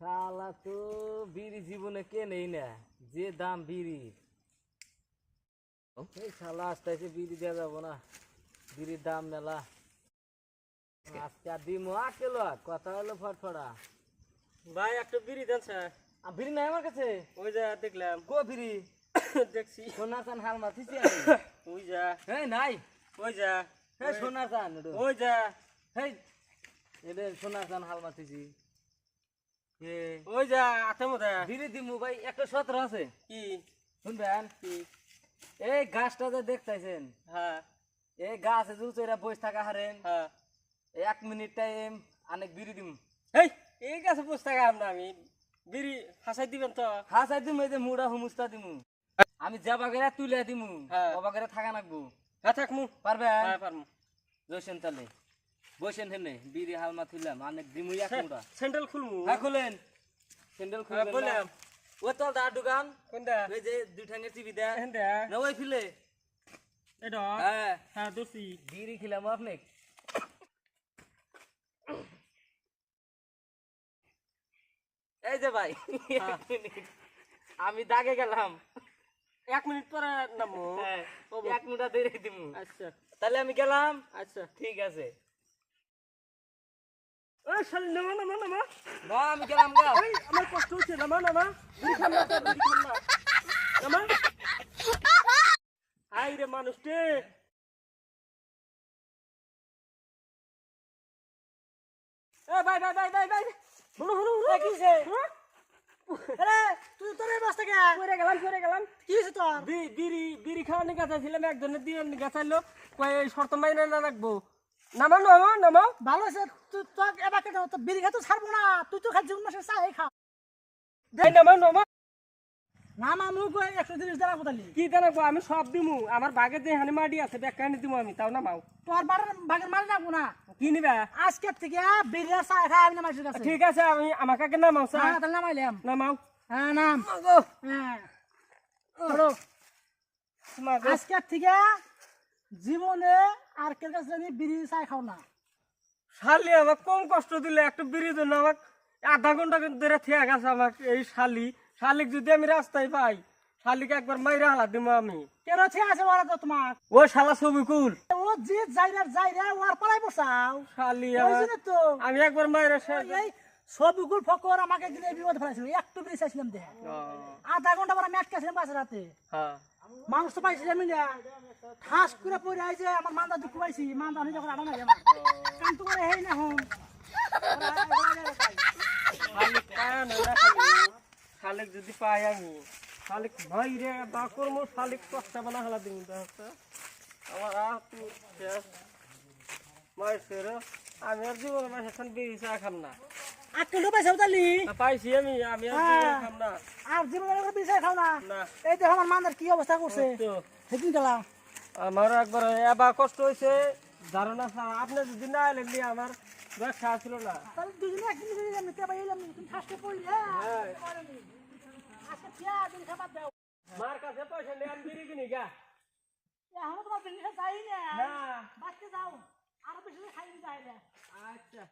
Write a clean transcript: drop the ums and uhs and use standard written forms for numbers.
শালা তো বিড়ি জীবনে কে নেই না, যে দাম বিড়ি। এই শালা আস্তে আস্তে বিড়ি দেওয়া যাবো না, বিড়ির দাম মেলা। আজকে আর দিমো আকেল কথা হলো ফটফড়া। ভাই একটা বিড়ি দেন স্যার। বিড়ি নাই আমার কাছে। ওই যা দেখলাম। কো বিড়ি? দেখছি সোনা চান হাল মাথিছি। ওই যা। হ্যাঁ নাই। ওই যা। হ্যাঁ সোনা চান। ওই যা। হেই এটা সোনা চান হাল মাথিছি। ওই যা আতে মধ্যে বিড়ি দিমু ভাই 117 আছে। কি শুনবেন কি? এই গাছটা যে দেখতেছেন, হ্যাঁ এই গাছে জুচেরা বসে থাকা হারেন। হ্যাঁ 1 মিনিট টাইম অনেক বিড়ি দিম। এই এই গাছে বসে থাকা আমরা আমি বিড়ি হাসাই দিবেন তো? হাসাই দিম, এই যে মুড়া হুমুস্তা দিমু। আমি যাবা করে তুলে দিমু, হ্যাঁ। বাবা করে থাকা নাকবো। হ্যাঁ থাকমু। পারবেন? হ্যাঁ পারমু। জোসেন তালে বসেন হেনে বিড়ি হালমা তুললাম অনেক দিমু এক মুড়া। স্যান্ডেল খুলমু। হ্যাঁ খুলেন, স্যান্ডেল হ্যাঁ খুলবেন বললাম। না? ও তো দা দোকান কোনটা? ওই যে দুই ঠাঙ্গের টিভি দা এন্ডা না ওই ফিলে। এটা হ্যাঁ হ্যাঁ দোসি বিড়ি খিলাম আপনি। এই যে ভাই হ্যাঁ। আমি দাগে গেলাম। 1 মিনিট পরে নামু। হ্যাঁ ওবো। 1 মুঠা দিয়ে দিমু। আচ্ছা তাহলে আমি গেলাম। আচ্ছা। ঠিক আছে ওই শালি নামা নামা নামা। বা আমি গেলাম গা। এই আমার কষ্ট হচ্ছে নামা নামা। বিড়ি খাম না তো, বিড়ি খাম না। নামা। আই রে মানুষ রে। এ ভাই ভাই ভাই ভাই ভাই শুনো শুনো শুনো কিছে? আরে তুই তোর এই বস্তা কে? কইরে গেলাম কি হইছে তোর? বিড়ি বিড়ি খাওয়া নিয়ে গেছিলাম একজনের দিয়ে গেছাইলো কয় এই শর্ত মাইনে না রাখবো নামা নামা নামা ভালো হইছে তুই তো এবার কেন তো বিড়ি খেতে ছাড়বো না, তুই তো খালি জীবন মাসে চাই খা। এই নামা নামা না মামু কই 130 টাকা কোথালি? কি জানাবো আমি সব দিমু আমার বাগে যে হানি মাটি আছে ব্যাকানি দিমু আমি তাও নামাও তোর বাগের মারি রাখবো না। কি নিবা আজকে থেকে বিড়ি আর চাই খাই আমি নামাইছি কাছে। ঠিক আছে আমি আমাকে আগে নামাও স্যার হ্যাঁ তাহলে নামাইলাম। নামাও হ্যাঁ নাম। হ্যাঁ চলো মাগো আজকে থেকে জীবনে আর কেউ কাছে জানি বিড়ি চাই খাও না। শালি আমাকে কম কষ্ট দিলে একটা বিড়ির জন্য আমাকে আধা ঘন্টা ধরে থেকে গেছে আমাকে এই শালিক যদি আমি রাস্তায় পাই শালিকে একবার মাইরা হালা দিমু আমি কেন ঠিক আছে ওরা তো তোমার ও শালা ছবিকুল ও যে যাই রে ওর পালাই বসাও। শালি ওই আমার জন্য তো আমি একবার মাইরা শেষ এই সবগুল ফকর আমাকে দিলে বিপদ ফেলাইছিল, একটু বিড়ি চাইছিলাম দেখ আধা ঘন্টা পর আমি আটকাছিলাম বাসে রাতে। হ্যাঁ মানুষ তো পাইছিলাম না ঠাস করে পড়ে আইছে আমার মান্দা দুঃখ পাইছি মান্দা হয়ে যখন আড়া নাই আমার কাম তো করে হেই না হন শালিক পায় না শালিক যদি পাই আমি শালিক ভাই রে বাকর মো শালিক কষ্ট বানা হালা দিন আমার শেষ মাই সের আমি আর জীবন মাসে এখন বিড়ি চা খাম না আটকে পাইছে তালি পাইছি আমি আর জীবন খাম না আর জীবনে বিড়ি চাই খাও না। না এই দেখো আমার মান্দার কি অবস্থা করছে তো সেদিন গেলা আমার একবার এবার কষ্ট হয়েছে ধারণা আপনি যদি না এলেন নি আমার ব্যবসা ছিল না তাহলে দুজনে একদিন যদি আমি তেবা এলাম তুমি ঠাসকে পড়লি হ্যাঁ আজকে পিয়া দিন খাবার দাও মার কাছে পয়সা নিয়ে আমি বিড়ি কিনি গা এখন তোমার বিড়ি চাই না না বাচ্চা যাও আরো বেশি খাই যাই না। আচ্ছা